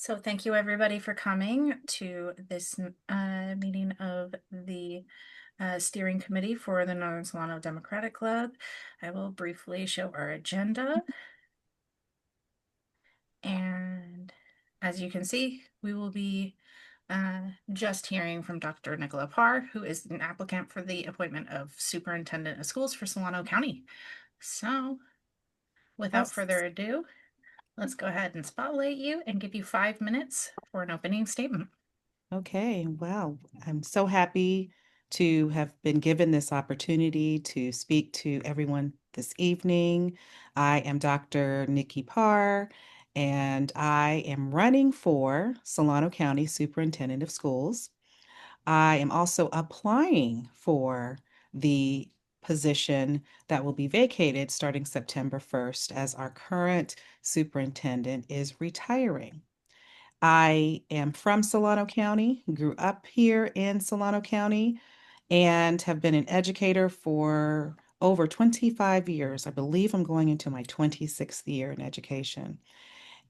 So thank you everybody for coming to this meeting of the steering committee for the Northern Solano Democratic Club. I will briefly show our agenda. And as you can see, we will be just hearing from Dr. Nicola Parr, who is an applicant for the appointment of Superintendent of Schools for Solano County. So without Yes. further ado, let's go ahead and spotlight you and give you 5 minutes for an opening statement. Okay. Wow. I'm so happy to have been given this opportunity to speak to everyone this evening. I am Dr. Nikki Parr, and I am running for Solano County Superintendent of Schools. I am also applying for the position that will be vacated starting September 1st as our current superintendent is retiring. I am from Solano County, grew up here in Solano County, and have been an educator for over 25 years. I believe I'm going into my 26th year in education.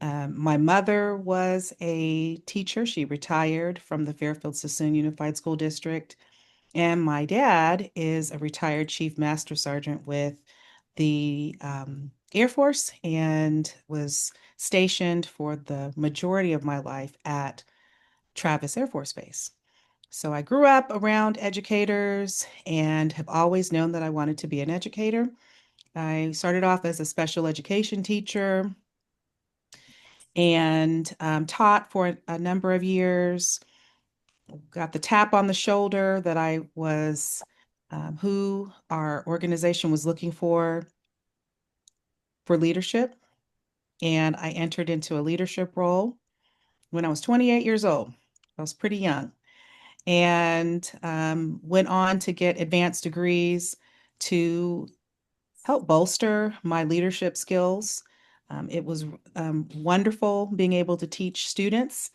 My mother was a teacher. She retired from the Fairfield Sassoon Unified School District. And my dad is a retired Chief Master Sergeant with the Air Force and was stationed for the majority of my life at Travis Air Force Base. So I grew up around educators and have always known that I wanted to be an educator. I started off as a special education teacher and taught for a number of years. Got the tap on the shoulder that I was who our organization was looking for leadership. And I entered into a leadership role when I was 28 years old. I was pretty young and went on to get advanced degrees to help bolster my leadership skills. It was wonderful being able to teach students,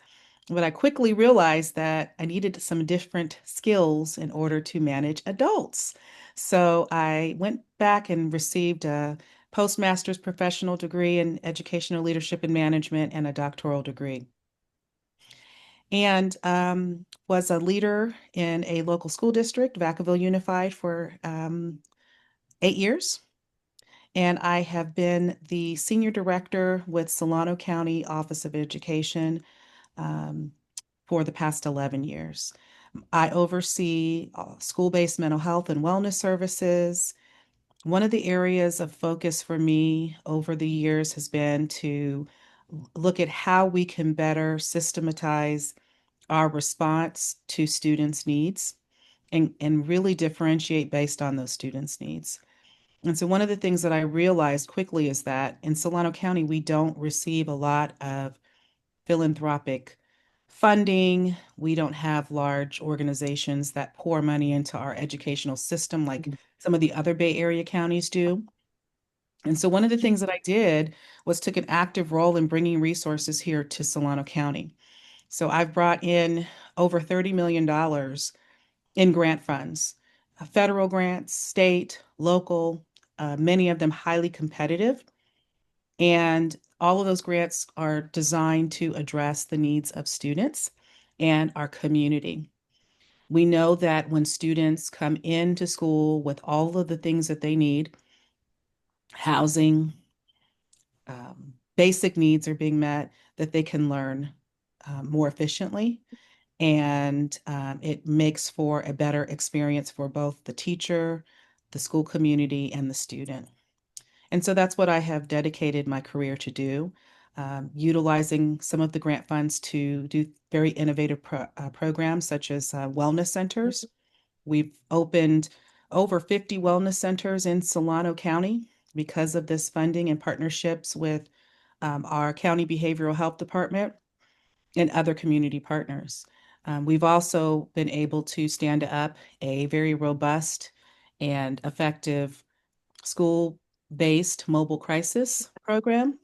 but I quickly realized that I needed some different skills in order to manage adults. So I went back and received a postmaster's professional degree in educational leadership and management and a doctoral degree. And was a leader in a local school district, Vacaville Unified, for 8 years. And I have been the senior director with Solano County Office of Education um, for the past 11 years. I oversee school-based mental health and wellness services. One of the areas of focus for me over the years has been to look at how we can better systematize our response to students' needs and really differentiate based on those students' needs. And so one of the things that I realized quickly is that in Solano County, we don't receive a lot of philanthropic funding. We don't have large organizations that pour money into our educational system like some of the other Bay Area counties do. And so one of the things that I did was took an active role in bringing resources here to Solano County. So I've brought in over $30 million in grant funds, federal grants, state, local, many of them highly competitive. And all of those grants are designed to address the needs of students and our community. We know that when students come into school with all of the things that they need, housing, basic needs are being met, that they can learn more efficiently. And it makes for a better experience for both the teacher, the school community, and the student. And so that's what I have dedicated my career to do, utilizing some of the grant funds to do very innovative programs such as wellness centers. We've opened over 50 wellness centers in Solano County because of this funding and partnerships with our county behavioral health department and other community partners. We've also been able to stand up a very robust and effective school-based mobile crisis program.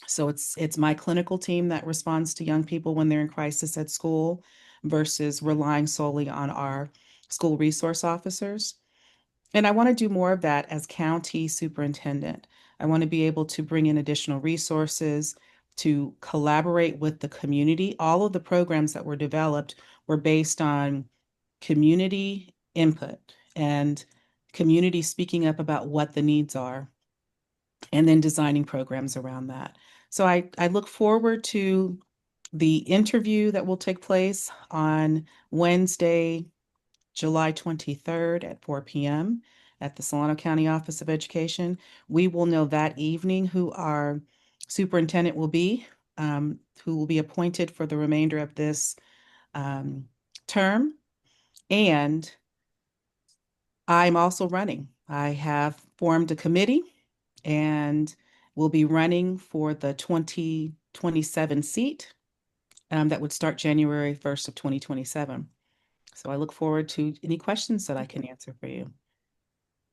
So it's my clinical team that responds to young people when they're in crisis at school versus relying solely on our school resource officers. And I want to do more of that as county superintendent. I want to be able to bring in additional resources to collaborate with the community. All of the programs that were developed were based on community input and community speaking up about what the needs are, and then designing programs around that. So I look forward to the interview that will take place on Wednesday, July 23rd at 4 p.m. at the Solano County Office of Education. We will know that evening who our superintendent will be, who will be appointed for the remainder of this um, term. And I'm also running. I have formed a committee and will be running for the 2027 seat that would start January 1st of 2027. So I look forward to any questions that I can answer for you.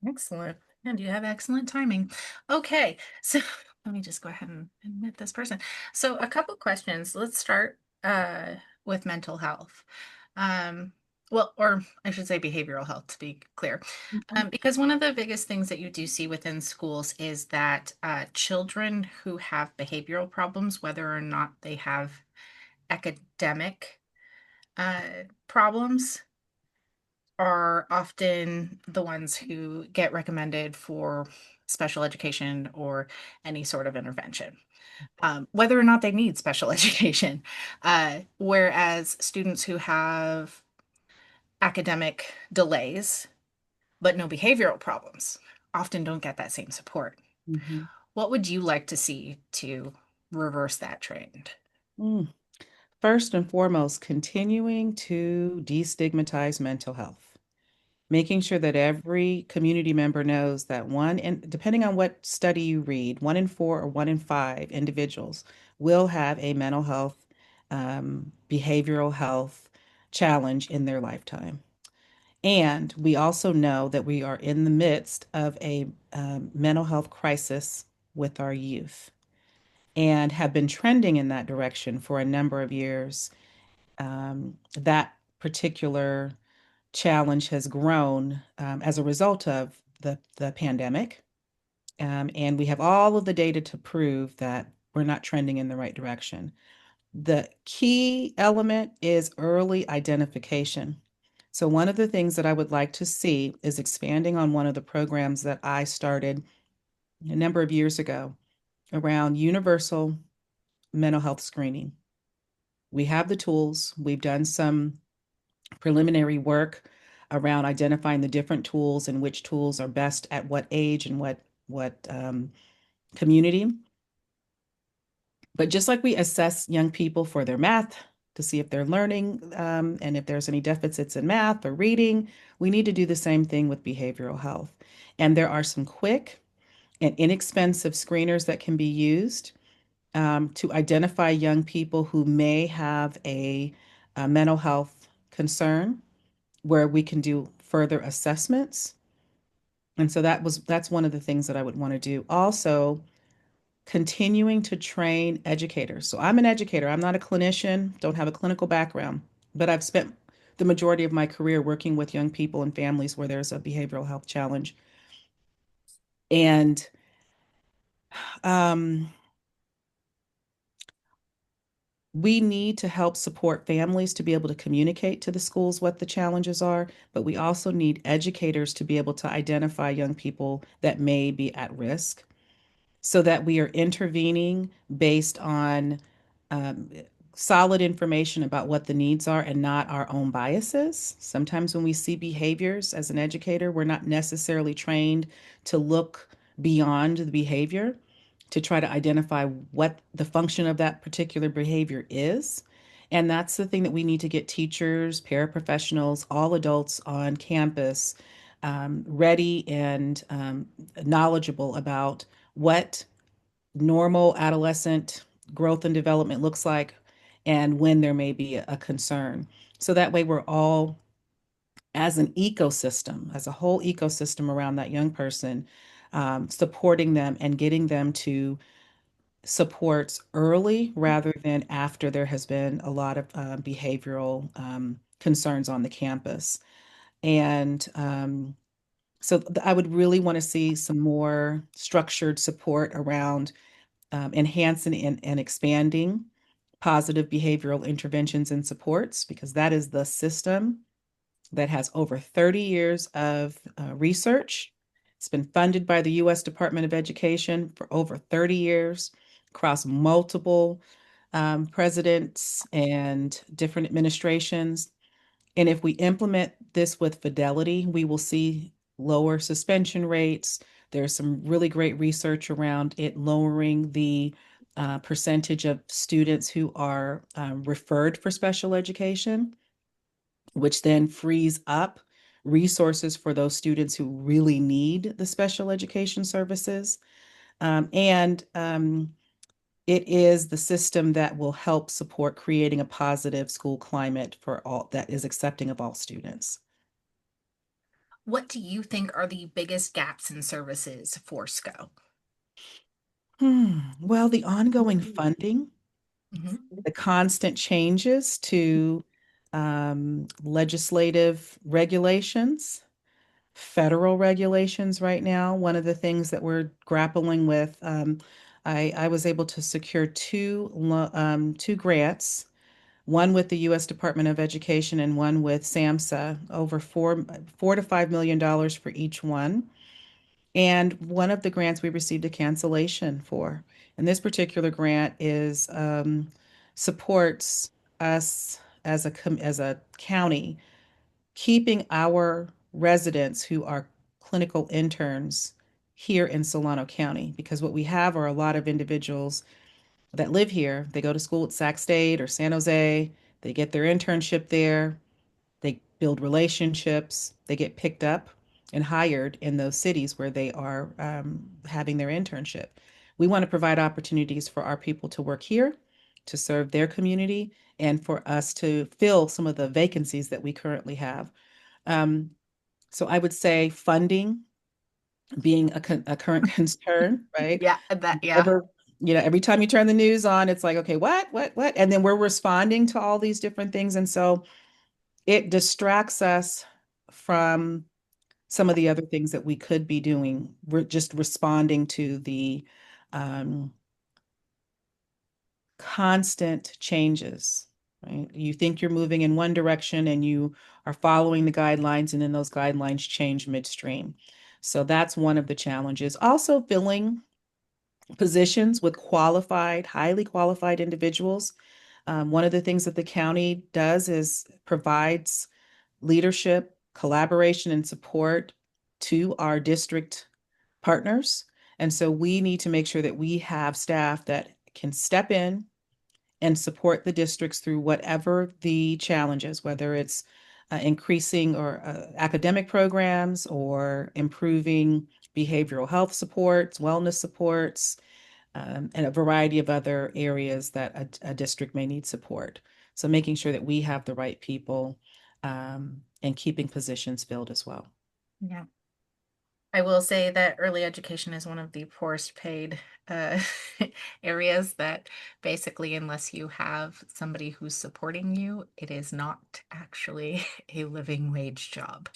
Excellent. And you have excellent timing. Okay, so let me just go ahead and admit this person. So a couple questions. Let's start with mental health. Um, well, or I should say behavioral health to be clear. Mhm. Because one of the biggest things that you do see within schools is that children who have behavioral problems, whether or not they have academic problems, are often the ones who get recommended for special education or any sort of intervention, whether or not they need special education. Whereas students who have academic delays but no behavioral problems often don't get that same support. Mhm. What would you like to see to reverse that trend? Mm. First and foremost, continuing to destigmatize mental health, making sure that every community member knows that one, and depending on what study you read, 1 in 4 or 1 in 5 individuals will have a mental health, behavioral health challenge in their lifetime. And we also know that we are in the midst of a mental health crisis with our youth and have been trending in that direction for a number of years. That particular challenge has grown as a result of the pandemic. And we have all of the data to prove that we're not trending in the right direction. The key element is early identification. So, one of the things that I would like to see is expanding on one of the programs that I started a number of years ago around universal mental health screening. We have the tools, we've done some preliminary work around identifying the different tools and which tools are best at what age and what community. But just like we assess young people for their math to see if they're learning and if there's any deficits in math or reading, we need to do the same thing with behavioral health. And there are some quick and inexpensive screeners that can be used to identify young people who may have a mental health concern where we can do further assessments. And so that's one of the things that I would want to do. Also, continuing to train educators. So I'm an educator. I'm not a clinician, don't have a clinical background, but I've spent the majority of my career working with young people and families where there's a behavioral health challenge. And um, we need to help support families to be able to communicate to the schools what the challenges are, but we also need educators to be able to identify young people that may be at risk so that we are intervening based on um, solid information about what the needs are and not our own biases. Sometimes when we see behaviors as an educator, we're not necessarily trained to look beyond the behavior to try to identify what the function of that particular behavior is. And that's the thing that we need to get teachers, paraprofessionals, all adults on campus ready and knowledgeable about what normal adolescent growth and development looks like and when there may be a concern. So that way we're all as an ecosystem, as a whole ecosystem around that young person, supporting them and getting them to supports early rather than after there has been a lot of behavioral concerns on the campus. And I would really want to see some more structured support around enhancing and expanding positive behavioral interventions and supports, because that is the system that has over 30 years of research. It's been funded by the U.S. Department of Education for over 30 years across multiple presidents and different administrations. And if we implement this with fidelity, we will see lower suspension rates. There's some really great research around it lowering the percentage of students who are referred for special education, which then frees up resources for those students who really need the special education services. And it is the system that will help support creating a positive school climate for all that is accepting of all students. What do you think are the biggest gaps in services for SCO? Well, the ongoing funding, Hmm. the constant changes to legislative regulations, federal regulations right now. One of the things that we're grappling with, I was able to secure two grants, one with the U.S. Department of Education and one with SAMHSA, over four to $5 million for each one. And one of the grants we received a cancellation for. And this particular grant is supports us as as a county keeping our residents who are clinical interns here in Solano County, because what we have are a lot of individuals that live here. They go to school at Sac State or San Jose, they get their internship there, they build relationships, they get picked up and hired in those cities where they are having their internship. We want to provide opportunities for our people to work here, to serve their community, and for us to fill some of the vacancies that we currently have. Um, so I would say funding being a current concern, right? Yeah, that, yeah. Ever, every time you turn the news on, it's like, okay, what? And then we're responding to all these different things. And so it distracts us from some of the other things that we could be doing. We're just responding to the um, constant changes, right? You think you're moving in one direction and you are following the guidelines, and then those guidelines change midstream. So that's one of the challenges. Also, filling positions with qualified, highly qualified individuals. One of the things that the county does is provides leadership, collaboration, and support to our district partners. And so we need to make sure that we have staff that can step in and support the districts through whatever the challenges, whether it's increasing or academic programs or improving behavioral health supports, wellness supports, and a variety of other areas that a district may need support. So making sure that we have the right people and keeping positions filled as well. Yeah. I will say that early education is one of the poorest paid uh, areas that basically, unless you have somebody who's supporting you, it is not actually a living wage job.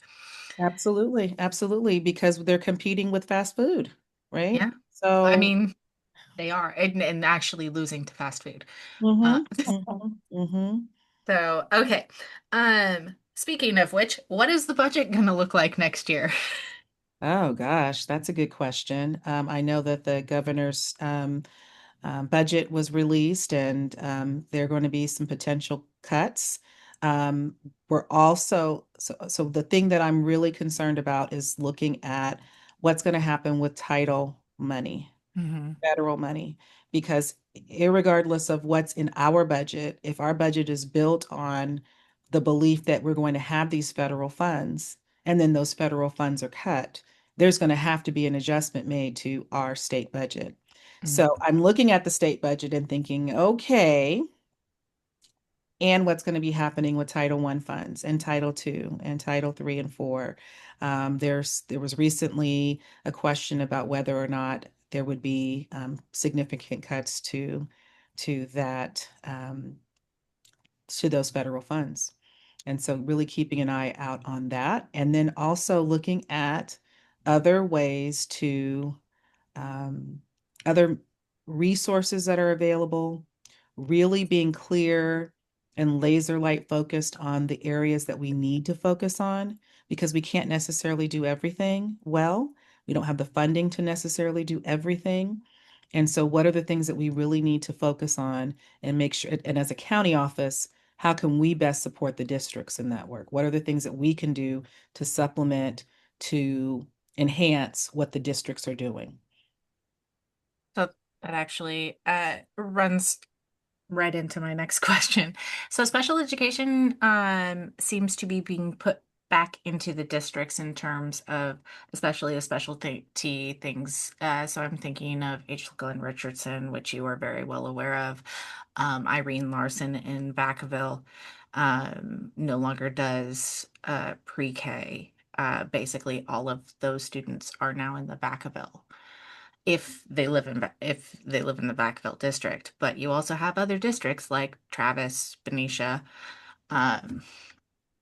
Absolutely, absolutely, because they're competing with fast food, right? Yeah. I So, mean, they are, and actually losing to fast food. Uh, mhm, mhm, mhm. so, okay. Speaking of which, what is the budget going to look like next year? Oh gosh, that's a good question. I know that the governor's budget was released, and there are going to be some potential cuts. Um, we're also so the thing that I'm really concerned about is looking at what's going to happen with title money, Hmm. federal money, because irregardless of what's in our budget, if our budget is built on the belief that we're going to have these federal funds and then those federal funds are cut, there's going to have to be an adjustment made to our state budget. So I'm looking at the state budget and thinking, okay, and what's going to be happening with Title I funds and Title II and Title III and IV. There was recently a question about whether or not there would be significant cuts to that to those federal funds. And so really keeping an eye out on that. And then also looking at other ways to um, other resources that are available, really being clear and laser light focused on the areas that we need to focus on because we can't necessarily do everything well. We don't have the funding to necessarily do everything. And so, what are the things that we really need to focus on and make sure? And as a county office, how can we best support the districts in that work? What are the things that we can do to supplement, to enhance what the districts are doing? So that actually runs right into my next question. So special education seems to be being put back into the districts in terms of especially the specialty things. So I'm thinking of H. Glenn Richardson, which you are very well aware of. Irene Larson in Vacaville no longer does pre-K. Basically, all of those students are now in the Vacaville if they live in the Vacaville district. But you also have other districts like Travis, Benicia, um,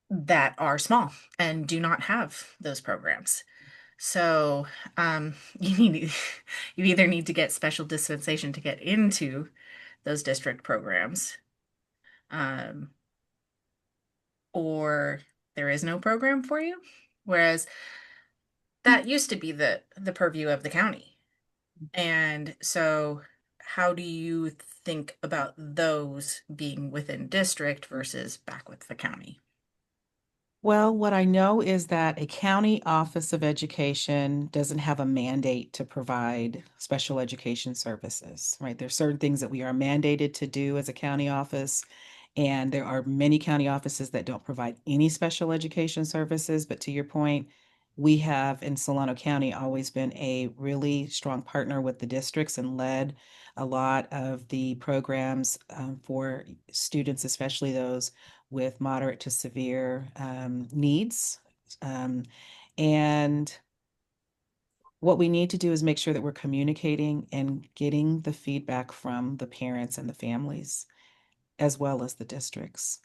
that are small and do not have those programs. So you need you either need to get special dispensation to get into those district programs, um, or there is no program for you. Whereas that used to be the purview of the county. And so, how do you think about those being within district versus back with the county? Well, what I know is that a county office of education doesn't have a mandate to provide special education services, right? There's certain things that we are mandated to do as a county office, and there are many county offices that don't provide any special education services. But to your point, we have in Solano County always been a really strong partner with the districts and led a lot of the programs for students, especially those with moderate to severe needs. Um, and what we need to do is make sure that we're communicating and getting the feedback from the parents and the families, as well as the districts.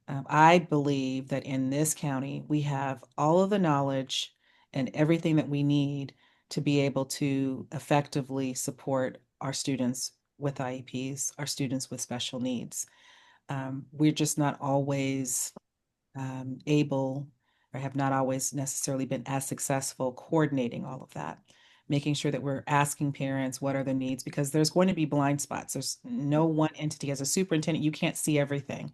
I believe that in this county, we have all of the knowledge and everything that we need to be able to effectively support our students with IEPs, our students with special needs. We're just not always able or have not always necessarily been as successful coordinating all of that, making sure that we're asking parents what are the needs because there's going to be blind spots. There's no one entity. As a superintendent, you can't see everything.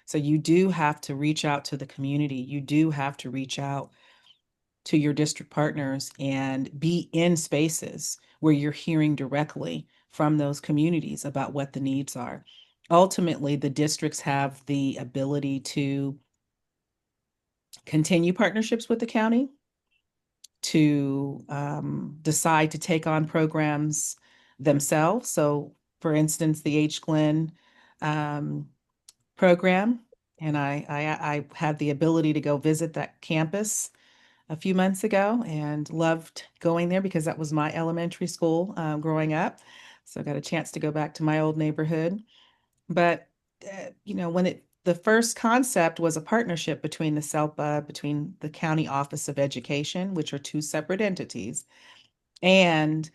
So you do have to reach out to the community. You do have to reach out to your district partners and be in spaces where you're hearing directly from those communities about what the needs are. Ultimately, the districts have the ability to continue partnerships with the county, to decide to take on programs themselves. So, for instance, the H. Glenn um, program, and I had the ability to go visit that campus a few months ago and loved going there because that was my elementary school growing up. So I got a chance to go back to my old neighborhood. But when the first concept was a partnership between the SELPA, between the County Office of Education, which are two separate entities, and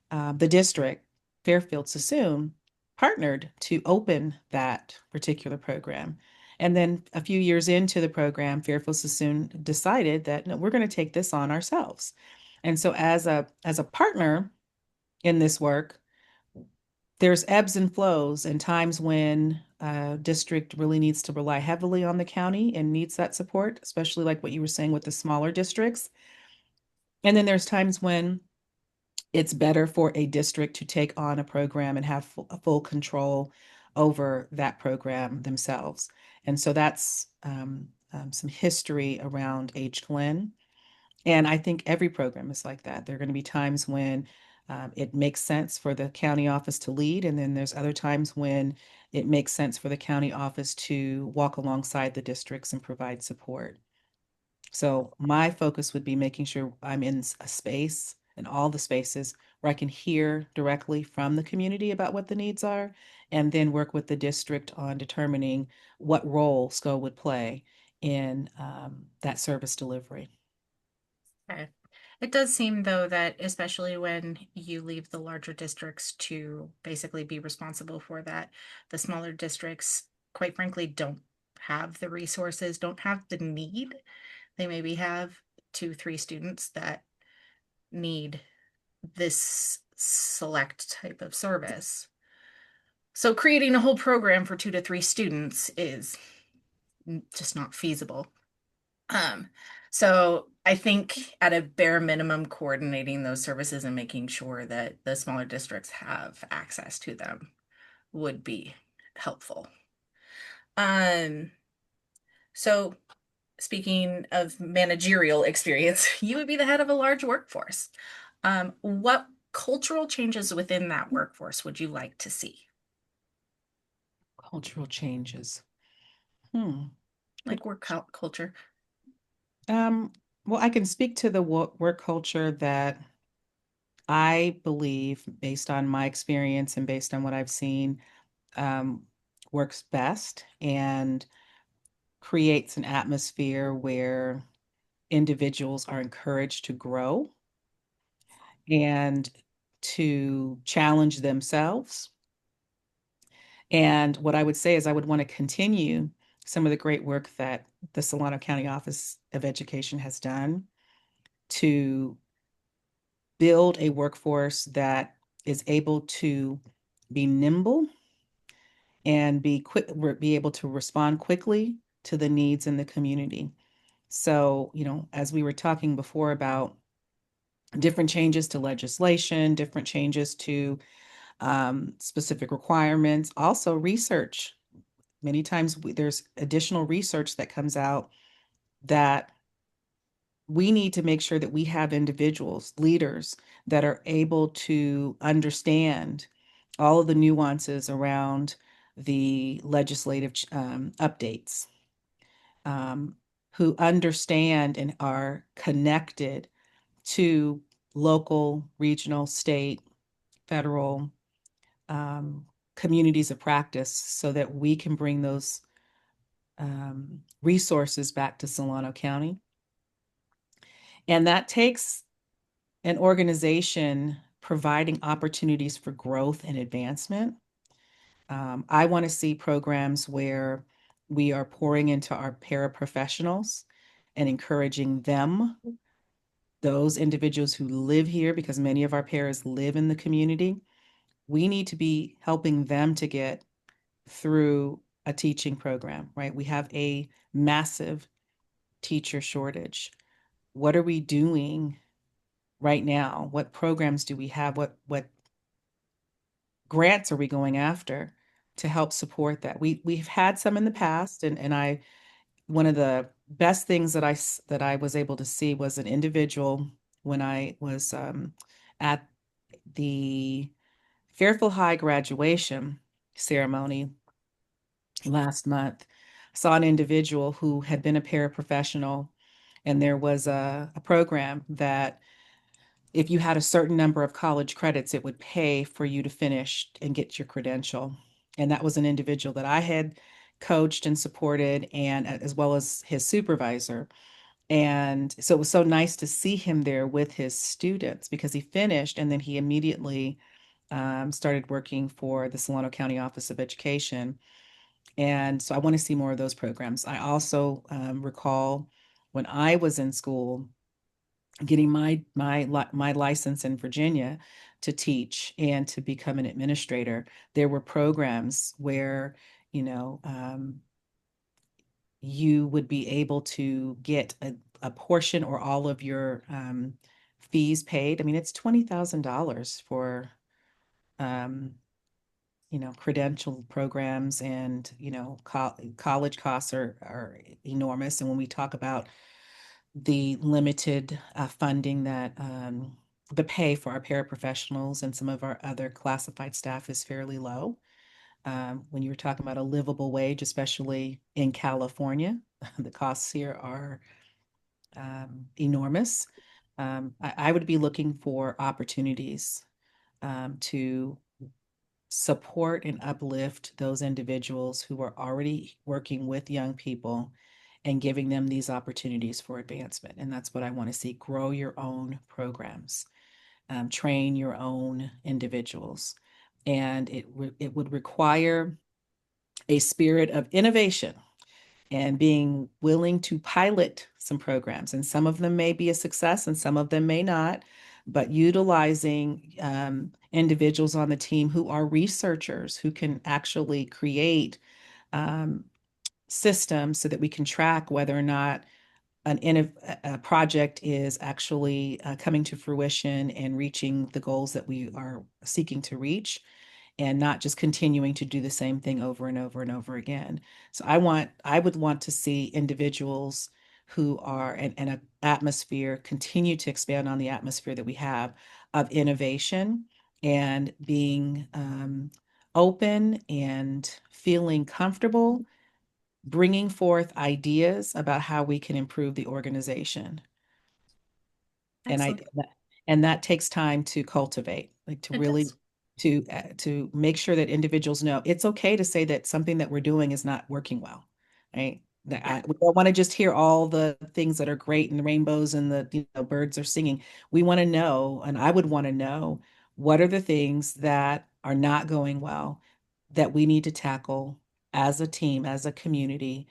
the district, Fairfield Sassoon, partnered to open that particular program. And then a few years into the program, Fairfield Sassoon decided that no, we're going to take this on ourselves. And so as a partner in this work, there's ebbs and flows and times when a district really needs to rely heavily on the county and needs that support, especially like what you were saying with the smaller districts. And then there's times when it's better for a district to take on a program and have full control over that program themselves. And so that's some history around H. Glenn. And I think every program is like that. There are going to be times when it makes sense for the county office to lead, and then there's other times when it makes sense for the county office to walk alongside the districts and provide support. So my focus would be making sure I'm in a space and all the spaces where I can hear directly from the community about what the needs are, and then work with the district on determining what role SCO would play in that service delivery. Okay. It does seem, though, that especially when you leave the larger districts to basically be responsible for that, the smaller districts, quite frankly, don't have the resources, don't have the need. They maybe have two, three students that need this select type of service. So creating a whole program for two to three students is just not feasible. Um, so I think at a bare minimum, coordinating those services and making sure that the smaller districts have access to them would be helpful. Um, so speaking of managerial experience, you would be the head of a large workforce. What cultural changes within that workforce would you like to see? Cultural changes. Hmm. Good Like work question. culture? Um, well, I can speak to the work culture that I believe, based on my experience and based on what I've seen, um, works best and creates an atmosphere where individuals are encouraged to grow and to challenge themselves. And what I would say is, I would want to continue some of the great work that the Solano County Office of Education has done to build a workforce that is able to be nimble and be able to respond quickly to the needs in the community. So, as we were talking before about different changes to legislation, different changes to specific requirements, also research. Many times there's additional research that comes out that we need to make sure that we have individuals, leaders that are able to understand all of the nuances around the legislative updates, um, who understand and are connected to local, regional, state, federal um, communities of practice so that we can bring those resources back to Solano County. And that takes an organization providing opportunities for growth and advancement. I want to see programs where we are pouring into our paraprofessionals and encouraging them, those individuals who live here, because many of our paras live in the community. We need to be helping them to get through a teaching program, right? We have a massive teacher shortage. What are we doing right now? What programs do we have? What grants are we going after to help support that? We've had some in the past, and I one of the best things that I was able to see was an individual when I was at the Fairfield High graduation ceremony last month. I saw an individual who had been a paraprofessional, and there was a program that if you had a certain number of college credits, it would pay for you to finish and get your credential. And that was an individual that I had coached and supported, and as well as his supervisor. And so it was so nice to see him there with his students because he finished and then he immediately started working for the Solano County Office of Education. And so I want to see more of those programs. I also recall when I was in school getting my license in Virginia to teach and to become an administrator. There were programs where, you know, you would be able to get a portion or all of your fees paid. I mean, it's $20,000 for um, credential programs, and college costs are enormous. And when we talk about the limited funding that the pay for our paraprofessionals and some of our other classified staff is fairly low. When you were talking about a livable wage, especially in California, the costs here are enormous. I would be looking for opportunities to support and uplift those individuals who are already working with young people and giving them these opportunities for advancement. And that's what I want to see. Grow your own programs, train your own individuals. And it would require a spirit of innovation and being willing to pilot some programs. And some of them may be a success and some of them may not, but utilizing individuals on the team who are researchers who can actually create um, systems so that we can track whether or not a project is actually coming to fruition and reaching the goals that we are seeking to reach, and not just continuing to do the same thing over and over and over again. So I would want to see individuals who are in an atmosphere continue to expand on the atmosphere that we have of innovation and being open and feeling comfortable bringing forth ideas about how we can improve the organization. And I Excellent. and that takes time to cultivate, like to It really does. to make sure that individuals know it's okay to say that something that we're doing is not working well, right? Yeah. We don't want to just hear all the things that are great and the rainbows and the birds are singing. We want to know, and I would want to know what are the things that are not going well that we need to tackle as a team, as a community,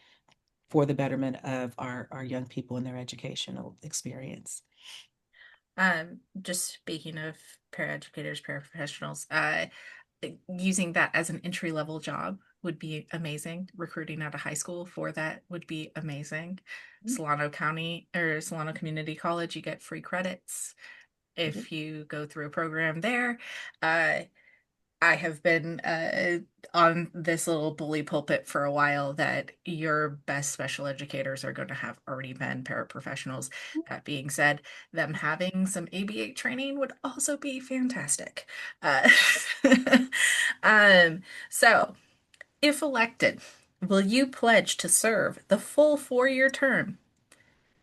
for the betterment of our young people and their educational experience. Just speaking of paraeducators, paraprofessionals, using that as an entry level job would be amazing. Recruiting at a high school for that would be amazing. Solano County or Solano Community College, you get free credits if you go through a program there. Uh, I have been on this little bully pulpit for a while that your best special educators are going to have already been paraprofessionals. That being said, them having some ABA training would also be fantastic. Uh, um, so, if elected, will you pledge to serve the full 4-year term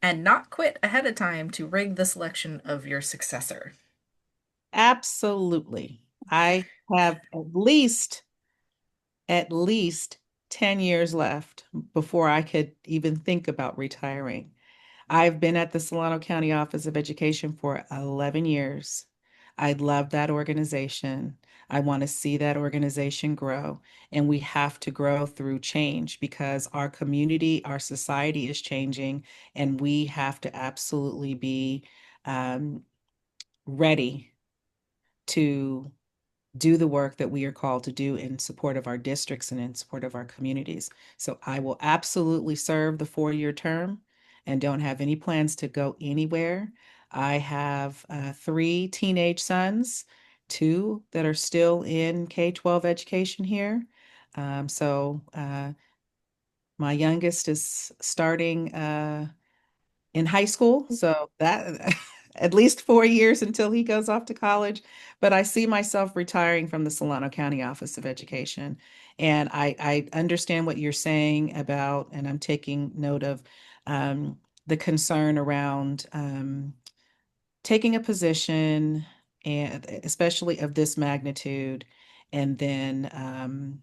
and not quit ahead of time to rig the selection of your successor? Absolutely. I have at least 10 years left before I could even think about retiring. I've been at the Solano County Office of Education for 11 years. I love that organization. I want to see that organization grow, and we have to grow through change because our community, our society is changing, and we have to absolutely be um, ready to do the work that we are called to do in support of our districts and in support of our communities. So I will absolutely serve the 4-year term and don't have any plans to go anywhere. I have 3 teenage sons, two that are still in K-12 education here. My youngest is starting in high school. So that at least 4 years until he goes off to college. But I see myself retiring from the Solano County Office of Education. And I understand what you're saying about, and I'm taking note of the concern around taking a position, and especially of this magnitude, and then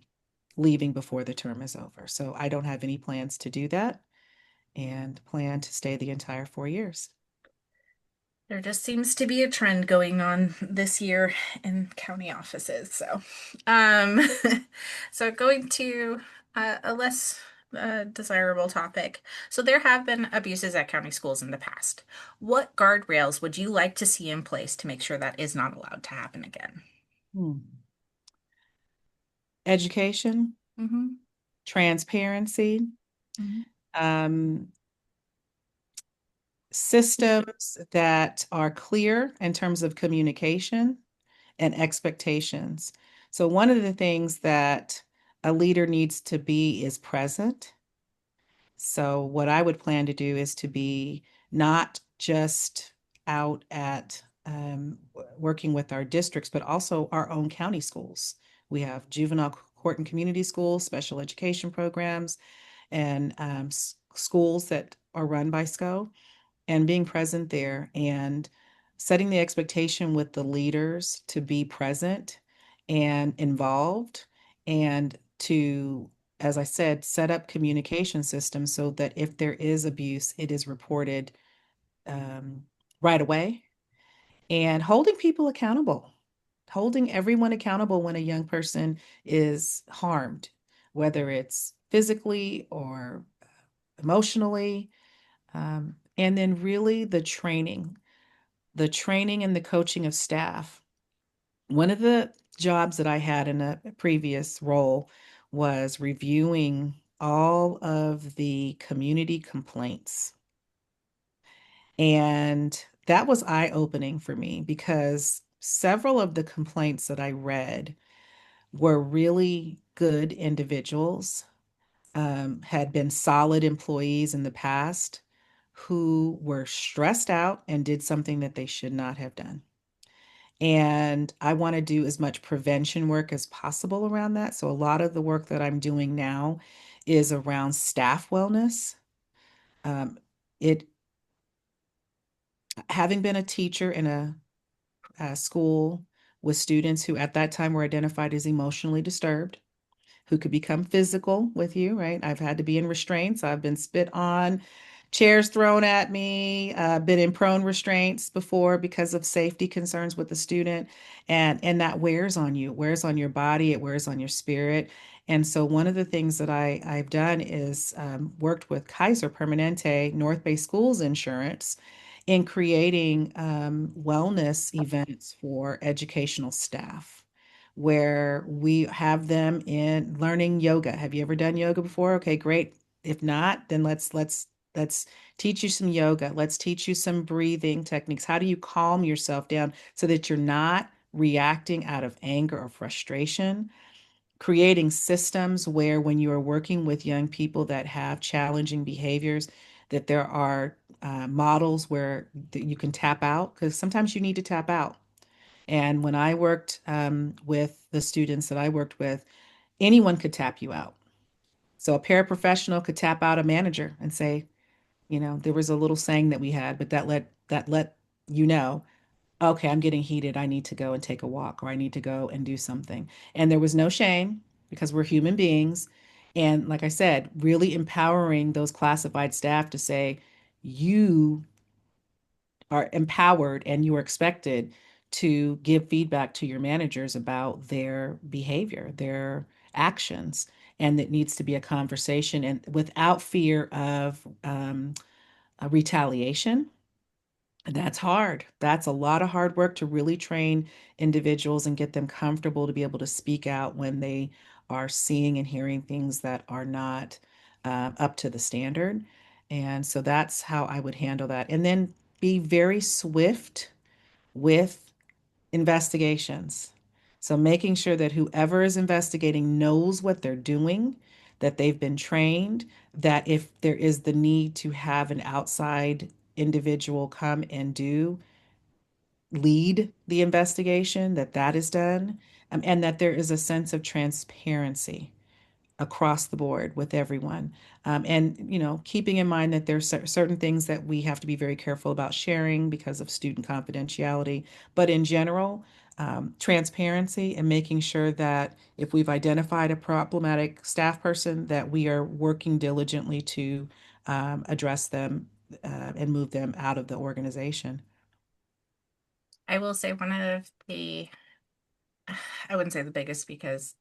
leaving before the term is over. So I don't have any plans to do that and plan to stay the entire 4 years. There just seems to be a trend going on this year in county offices. Um, so going to a less desirable topic. So there have been abuses at county schools in the past. What guardrails would you like to see in place to make sure that is not allowed to happen again? Hmm. Education, Hmm. transparency, Hmm. um, systems that are clear in terms of communication and expectations. So, one of the things that a leader needs to be is present. So, what I would plan to do is to be not just out at working with our districts, but also our own county schools. We have juvenile court and community schools, special education programs, and schools that are run by SCO, and being present there and setting the expectation with the leaders to be present and involved and to as I said, set up communication systems so that if there is abuse, it is reported um, right away, and holding people accountable, holding everyone accountable when a young person is harmed, whether it's physically or emotionally. And then really the training and the coaching of staff. One of the jobs that I had in a previous role was reviewing all of the community complaints. And that was eye-opening for me because several of the complaints that I read were really good individuals, had been solid employees in the past who were stressed out and did something that they should not have done. And I want to do as much prevention work as possible around that. So a lot of the work that I'm doing now is around staff wellness. Um, it Having been a teacher in a school with students who at that time were identified as emotionally disturbed, who could become physical with you, right? I've had to be in restraints. I've been spit on, chairs thrown at me, been in prone restraints before because of safety concerns with the student. And that wears on you, it wears on your body, it wears on your spirit. And so one of the things that I've done is worked with Kaiser Permanente, North Bay Schools Insurance, in creating wellness events for educational staff where we have them in learning yoga. Have you ever done yoga before? Okay, great. If not, then let's teach you some yoga. Let's teach you some breathing techniques. How do you calm yourself down so that you're not reacting out of anger or frustration? Creating systems where when you are working with young people that have challenging behaviors, that there are models where that you can tap out because sometimes you need to tap out. And when I worked with the students that I worked with, anyone could tap you out. So a paraprofessional could tap out a manager and say, there was a little saying that we had, but that let you know, okay, I'm getting heated. I need to go and take a walk, or I need to go and do something. And there was no shame because we're human beings. And like I said, really empowering those classified staff to say, you are empowered and you are expected to give feedback to your managers about their behavior, their actions, and it needs to be a conversation and without fear of a retaliation. That's hard. That's a lot of hard work to really train individuals and get them comfortable to be able to speak out when they are seeing and hearing things that are not up to the standard. And so that's how I would handle that. And then be very swift with investigations. So making sure that whoever is investigating knows what they're doing, that they've been trained, that if there is the need to have an outside individual come and lead the investigation, that that is done, and that there is a sense of transparency across the board with everyone. And, keeping in mind that there's certain things that we have to be very careful about sharing because of student confidentiality. But in general, transparency and making sure that if we've identified a problematic staff person, that we are working diligently to address them and move them out of the organization. I will say one of the, I wouldn't say the biggest because,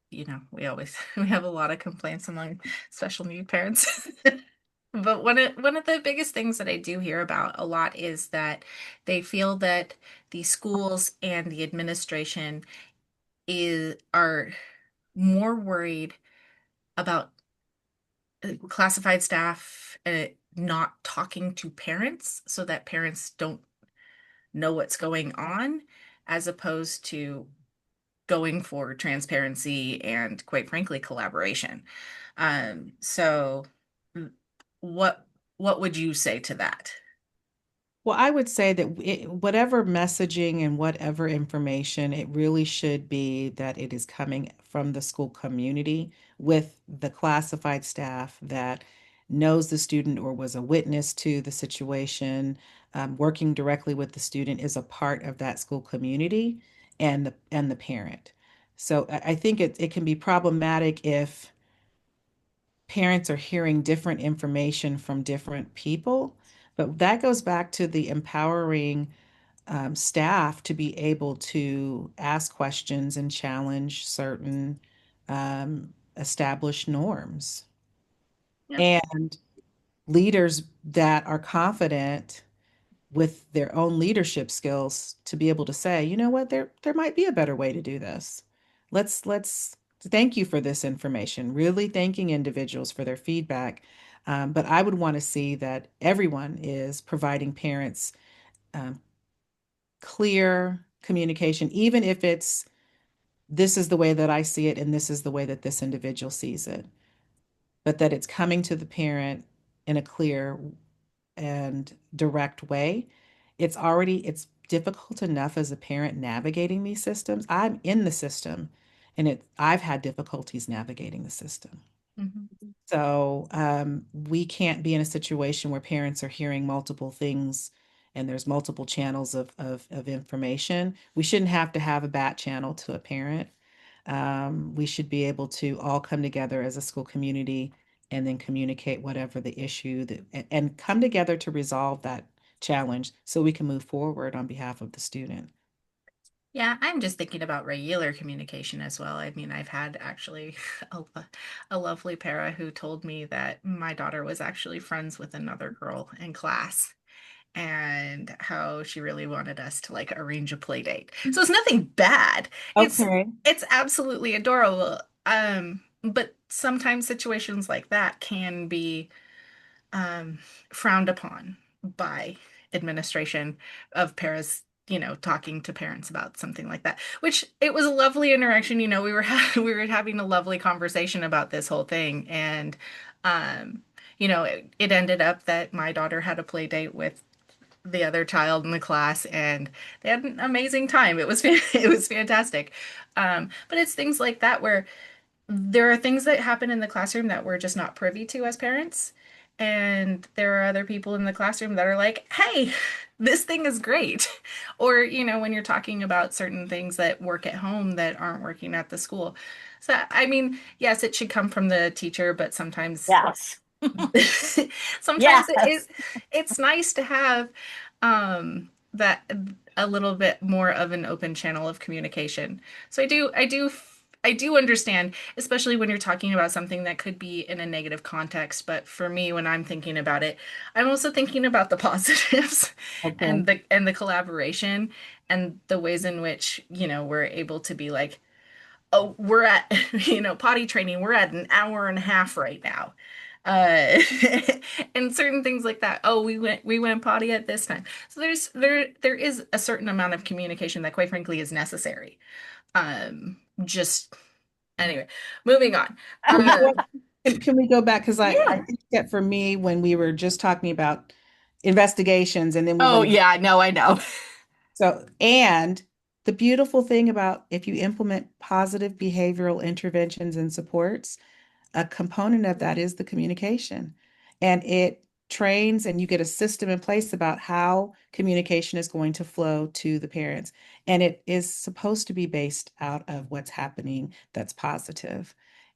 we always we have a lot of complaints among special need parents. But one of the biggest things that I do hear about a lot is that they feel that the schools and the administration are more worried about classified staff not talking to parents so that parents don't know what's going on, as opposed to going for transparency and, quite frankly, collaboration. So what what would you say to that? Well, I would say that whatever messaging and whatever information, it really should be that it is coming from the school community with the classified staff that knows the student or was a witness to the situation, working directly with the student is a part of that school community and the parent. So I think it can be problematic if parents are hearing different information from different people. But that goes back to the empowering staff to be able to ask questions and challenge certain established norms. Yep. And leaders that are confident with their own leadership skills to be able to say, you know what, there might be a better way to do this. Let's thank you for this information. Really thanking individuals for their feedback. But I would want to see that everyone is providing parents um, clear communication, even if it's this is the way that I see it and this is the way that this individual sees it, but that it's coming to the parent in a clear and direct way. It's difficult enough as a parent navigating these systems. I'm in the system and I've had difficulties navigating the system. Mhm. So we can't be in a situation where parents are hearing multiple things and there's multiple channels of information. We shouldn't have to have a bat channel to a parent. We should be able to all come together as a school community and then communicate whatever the issue that and come together to resolve that challenge so we can move forward on behalf of the student. Yeah, I'm just thinking about regular communication as well. I mean, I've had actually a lovely para who told me that my daughter was actually friends with another girl in class and how she really wanted us to like arrange a play date. So it's nothing bad. Okay. It's absolutely adorable. But sometimes situations like that can be um, frowned upon by administration of paras, talking to parents about something like that. Which it was a lovely interaction. We were we were having a lovely conversation about this whole thing, and it ended up that my daughter had a play date with the other child in the class, and they had an amazing time. It was it was fantastic. But it's things like that where there are things that happen in the classroom that we're just not privy to as parents. And there are other people in the classroom that are like, hey, this thing is great. Or, when you're talking about certain things that work at home that aren't working at the school. So, I mean, yes, it should come from the teacher, but sometimes Yes. sometimes Yes. it's nice to have that a little bit more of an open channel of communication. So I do understand, especially when you're talking about something that could be in a negative context. But for me, when I'm thinking about it, I'm also thinking about the positives Okay. and the collaboration and the ways in which, we're able to be like, oh, we're at, potty training, we're at an hour and a half right now. Uh, and certain things like that. Oh, we went potty at this time. So there is a certain amount of communication that quite frankly is necessary. Just anyway, moving on. Well, you know what? Um, Can we go back? Because I Yeah. think that for me, when we were just talking about investigations and then we oh went, yeah, no, I know. so, and the beautiful thing about if you implement positive behavioral interventions and supports, a component of that is the communication. And it trains and you get a system in place about how communication is going to flow to the parents. And it is supposed to be based out of what's happening that's positive.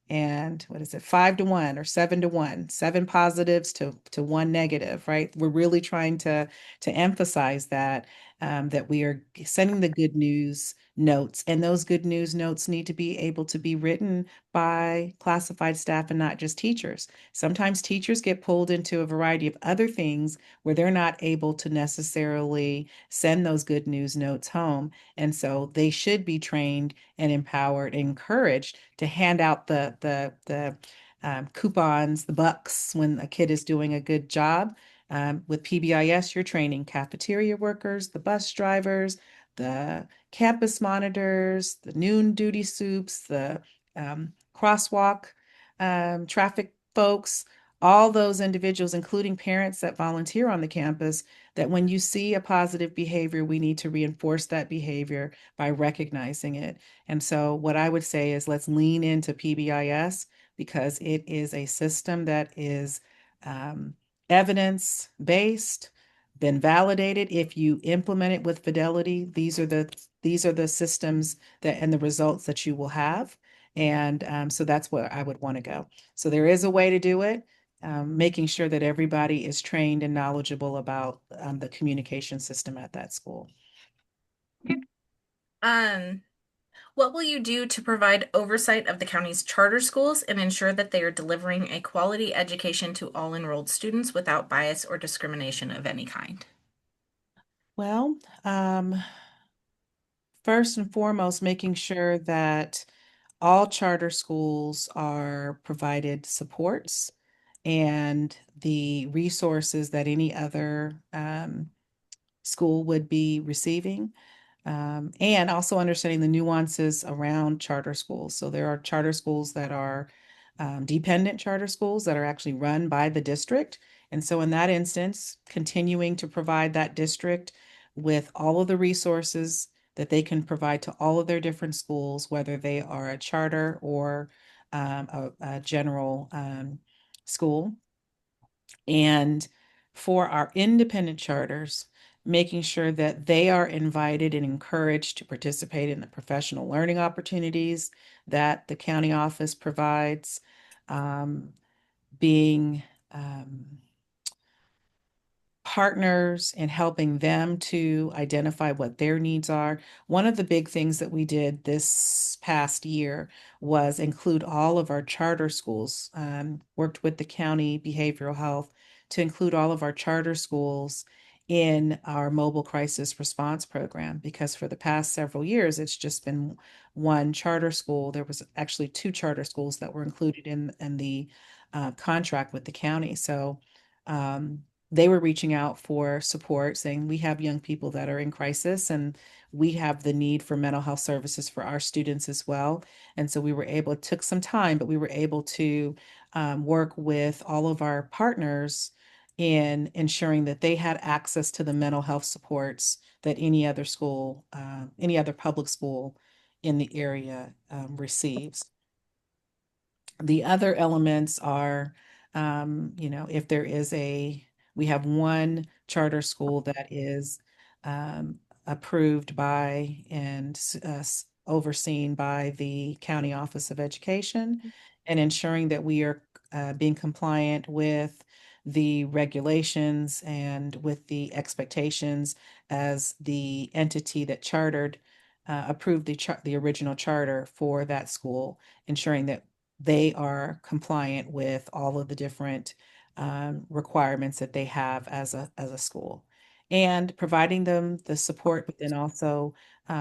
And what is it, 5 to 1 or 7 to 1, seven positives to one negative, right? We're really trying to emphasize that that we are sending the good news notes, and those good news notes need to be able to be written by classified staff and not just teachers. Sometimes teachers get pulled into a variety of other things where they're not able to necessarily send those good news notes home. And so they should be trained and empowered and encouraged to hand out the coupons, the bucks when a kid is doing a good job. With PBIS, you're training cafeteria workers, the bus drivers, the campus monitors, the noon duty soups, the crosswalk traffic folks, all those individuals, including parents that volunteer on the campus, that when you see a positive behavior, we need to reinforce that behavior by recognizing it. And so, what I would say is let's lean into PBIS because it is a system that is evidence based, been validated. If you implement it with fidelity, these are the systems that and the results that you will have. And so that's where I would want to go. So there is a way to do it, making sure that everybody is trained and knowledgeable about the communication system at that school. Okay. Um, what will you do to provide oversight of the county's charter schools and ensure that they are delivering a quality education to all enrolled students without bias or discrimination of any kind? Well, first and foremost, making sure that all charter schools are provided supports and the resources that any other school would be receiving. And also understanding the nuances around charter schools. So there are charter schools that are dependent charter schools that are actually run by the district. And so in that instance, continuing to provide that district with all of the resources that they can provide to all of their different schools, whether they are a charter or a general school. And for our independent charters, making sure that they are invited and encouraged to participate in the professional learning opportunities that the county office provides, um, being um, partners and helping them to identify what their needs are. One of the big things that we did this past year was include all of our charter schools, worked with the county behavioral health to include all of our charter schools in our mobile crisis response program because for the past several years it's just been one charter school. There was actually two charter schools that were included in the contract with the county. So um, they were reaching out for support, saying, we have young people that are in crisis and we have the need for mental health services for our students as well. And so we were able, it took some time, but we were able to work with all of our partners in ensuring that they had access to the mental health supports that any other school, any other public school in the area receives. The other elements are, if there is we have one charter school that is um, approved by and overseen by the County Office of Education, and ensuring that we are being compliant with the regulations and with the expectations as the entity that approved the original charter for that school, ensuring that they are compliant with all of the different requirements that they have as a school, and providing them the support, but then also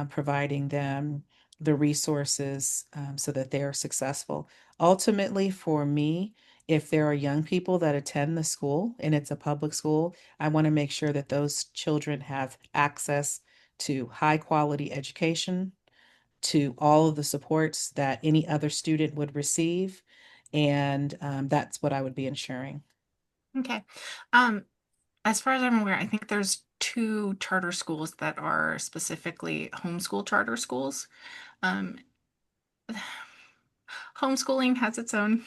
providing them the resources so that they are successful. Ultimately, for me, if there are young people that attend the school and it's a public school, I want to make sure that those children have access to high quality education, to all of the supports that any other student would receive. And that's what I would be ensuring. Okay. Um, as far as I'm aware, I think there's two charter schools that are specifically homeschool charter schools. Um, Homeschooling has its own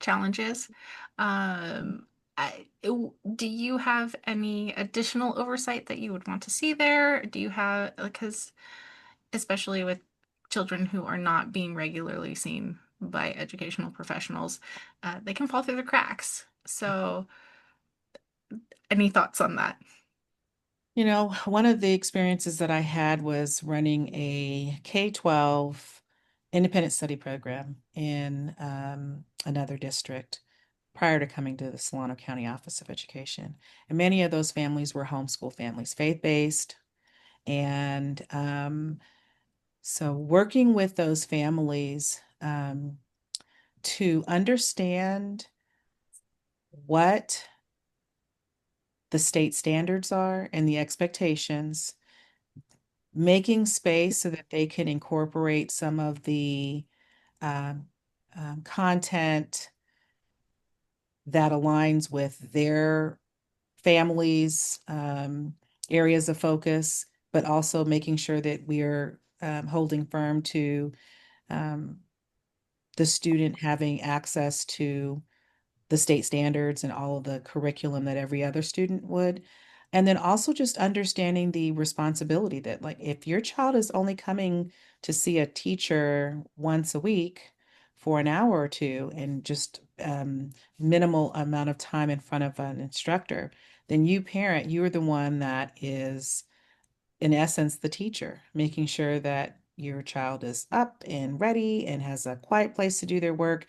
challenges. Um, do you have any additional oversight that you would want to see there? Do you have, because especially with children who are not being regularly seen by educational professionals, they can fall through the cracks. So, any thoughts on that? One of the experiences that I had was running a K-12 independent study program in another district prior to coming to the Solano County Office of Education. And many of those families were homeschool families, faith-based. And so working with those families to understand what the state standards are and the expectations, making space so that they can incorporate some of the um, content that aligns with their families' areas of focus, but also making sure that we are holding firm to um, the student having access to the state standards and all of the curriculum that every other student would. And then also just understanding the responsibility that, like, if your child is only coming to see a teacher once a week, for an hour or two and just minimal amount of time in front of an instructor, then you parent, you're the one that is, in essence, the teacher, making sure that your child is up and ready and has a quiet place to do their work.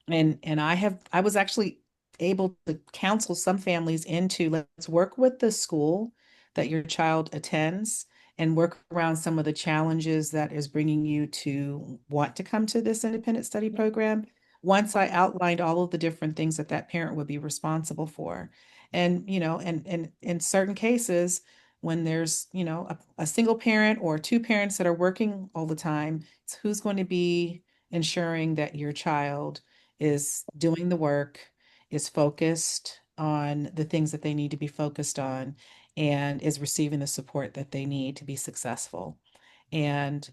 And I was actually able to counsel some families into, let's work with the school that your child attends and work around some of the challenges that is bringing you to want to come to this independent study program. Once I outlined all of the different things that that parent would be responsible for. And, and in certain cases, when there's, a single parent or two parents that are working all the time, it's who's going to be ensuring that your child is doing the work, is focused on the things that they need to be focused on, and is receiving the support that they need to be successful. And,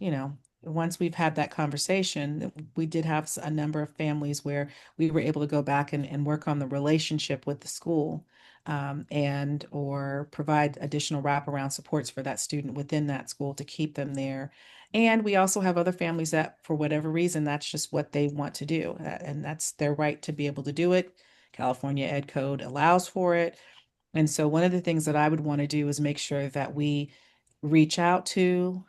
once we've had that conversation, we did have a number of families where we were able to go back and work on the relationship with the school, and or provide additional wraparound supports for that student within that school to keep them there. And we also have other families that, for whatever reason, that's just what they want to do, and that's their right to be able to do it. California Ed Code allows for it. And so one of the things that I would want to do is make sure that we reach out to,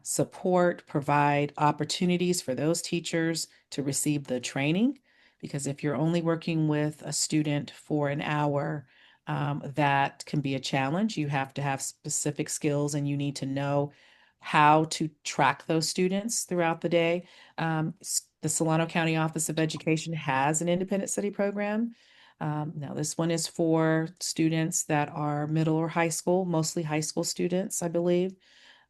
support, provide opportunities for those teachers to receive the training. Because if you're only working with a student for an hour, that can be a challenge. You have to have specific skills and you need to know how to track those students throughout the day. The Solano County Office of Education has an independent study program. Now, this one is for students that are middle or high school, mostly high school students, I believe.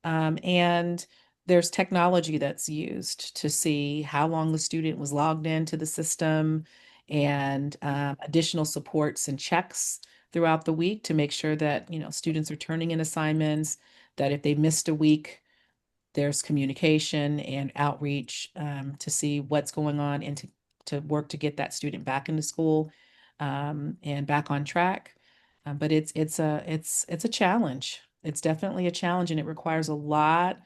And there's technology that's used to see how long the student was logged into the system, and additional supports and checks throughout the week to make sure that, students are turning in assignments, that if they missed a week, there's communication and outreach, to see what's going on and to work to get that student back into school, and back on track. But it's a challenge. It's definitely a challenge, and it requires a lot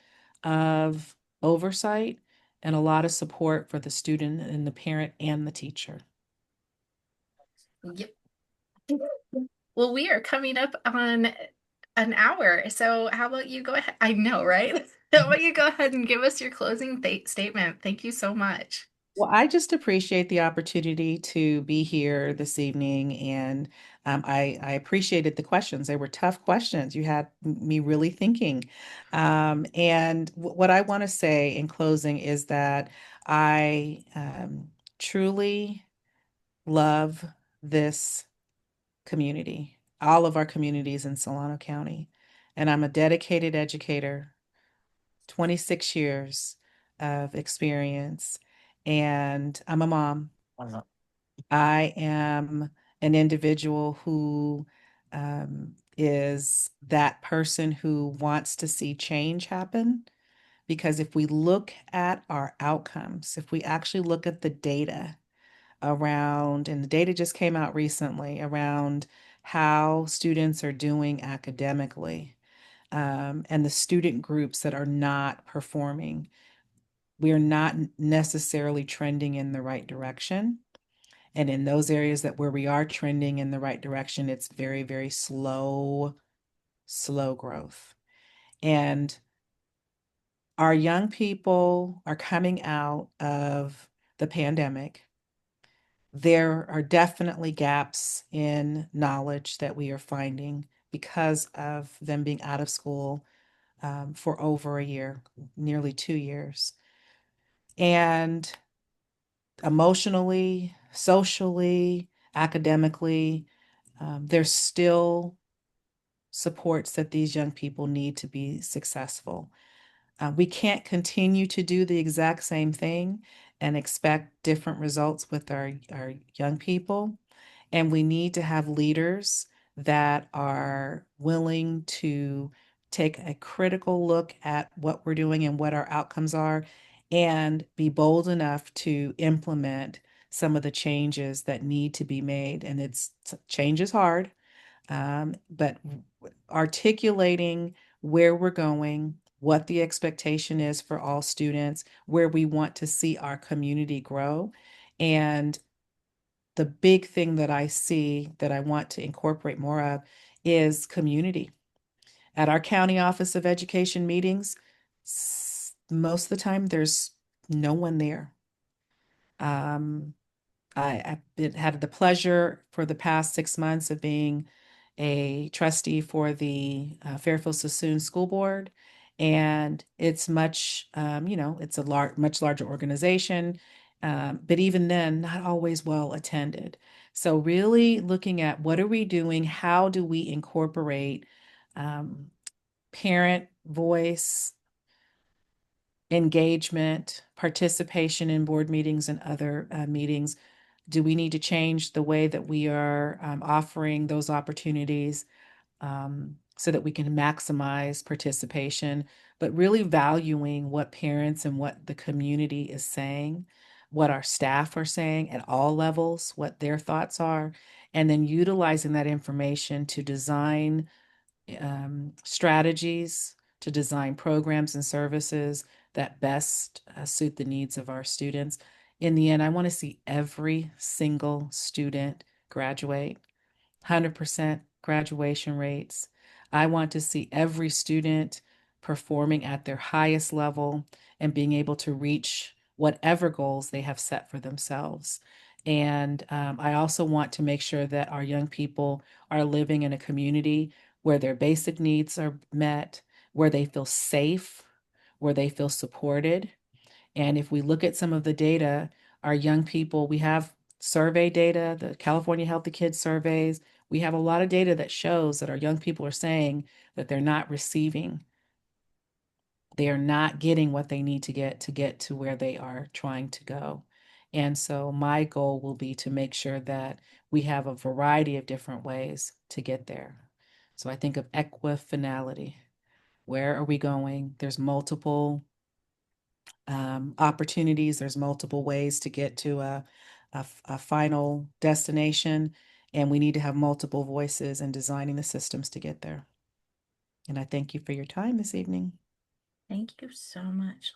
of oversight and a lot of support for the student and the parent and the teacher. Yep. Well, we are coming up on an hour. So how about you go ahead? I know, right? How about you go ahead and give us your closing statement? Thank you so much. Well, I just appreciate the opportunity to be here this evening, and I appreciated the questions. They were tough questions. You had me really thinking. And what I want to say in closing is that I truly love this community, all of our communities in Solano County, and I'm a dedicated educator, 26 years of experience, and I'm a mom. I am an individual who is that person who wants to see change happen. Because if we look at our outcomes, if we actually look at the data around, and the data just came out recently around how students are doing academically, and the student groups that are not performing, we are not necessarily trending in the right direction. And in those areas that where we are trending in the right direction, it's very, very slow, slow growth. And our young people are coming out of the pandemic. There are definitely gaps in knowledge that we are finding because of them being out of school, for over a year, nearly 2 years. And emotionally, socially, academically, there's still supports that these young people need to be successful. We can't continue to do the exact same thing and expect different results with our young people. And we need to have leaders that are willing to take a critical look at what we're doing and what our outcomes are, and be bold enough to implement some of the changes that need to be made. And change is hard, but articulating where we're going, what the expectation is for all students, where we want to see our community grow. And the big thing that I see that I want to incorporate more of is community. At our county office of education meetings, most of the time there's no one there. Um, had the pleasure for the past 6 months of being a trustee for the Fairfield Sassoon School Board. And it's it's a much larger organization, but even then, not always well attended. So, really looking at what are we doing? How do we incorporate um, parent voice, engagement, participation in board meetings and other meetings? Do we need to change the way that we are offering those opportunities so that we can maximize participation, but really valuing what parents and what the community is saying, what our staff are saying at all levels, what their thoughts are, and then utilizing that information to design strategies, to design programs and services that best suit the needs of our students. In the end, I want to see every single student graduate, 100% graduation rates. I want to see every student performing at their highest level and being able to reach whatever goals they have set for themselves. And I also want to make sure that our young people are living in a community where their basic needs are met, where they feel safe, where they feel supported. And if we look at some of the data, our young people, we have survey data, the California Healthy Kids surveys. We have a lot of data that shows that our young people are saying that they're not receiving, they are not getting what they need to get to where they are trying to go. And so my goal will be to make sure that we have a variety of different ways to get there. So I think of equifinality. Where are we going? There's multiple opportunities. There's multiple ways to get to a final destination, and we need to have multiple voices in designing the systems to get there. And I thank you for your time this evening. Thank you so much.